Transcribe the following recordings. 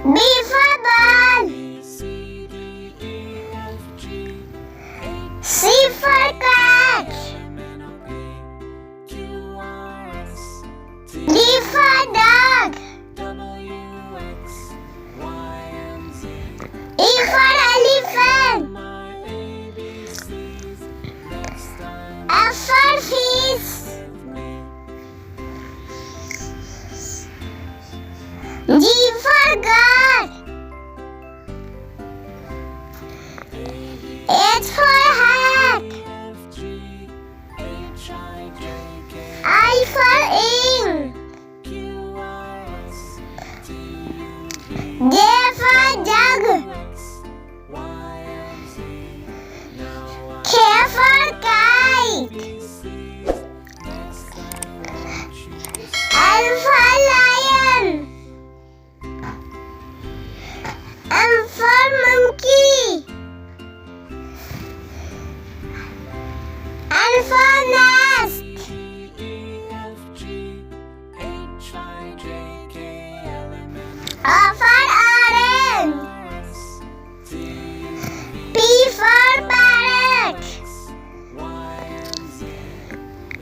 B for ball. C for cat. D for dog. E for elephant. F for fish. G for God. H for hat. I for ink. J for jug. K for kite. L for lion. M for monkey. N for nest. O for orange. P for parrot.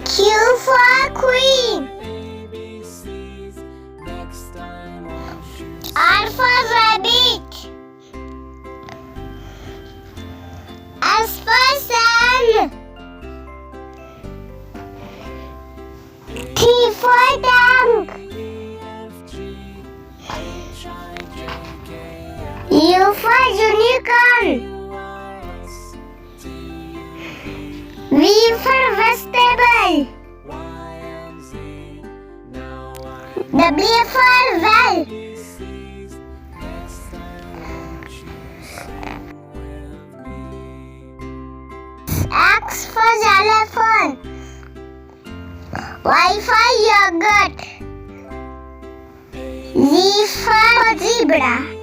Q for queen. R for rabbit. S for sun. T for tank. U for unicorn. V for vegetable. W for well. X for xylophone. Y for yogurt. Z for zebra.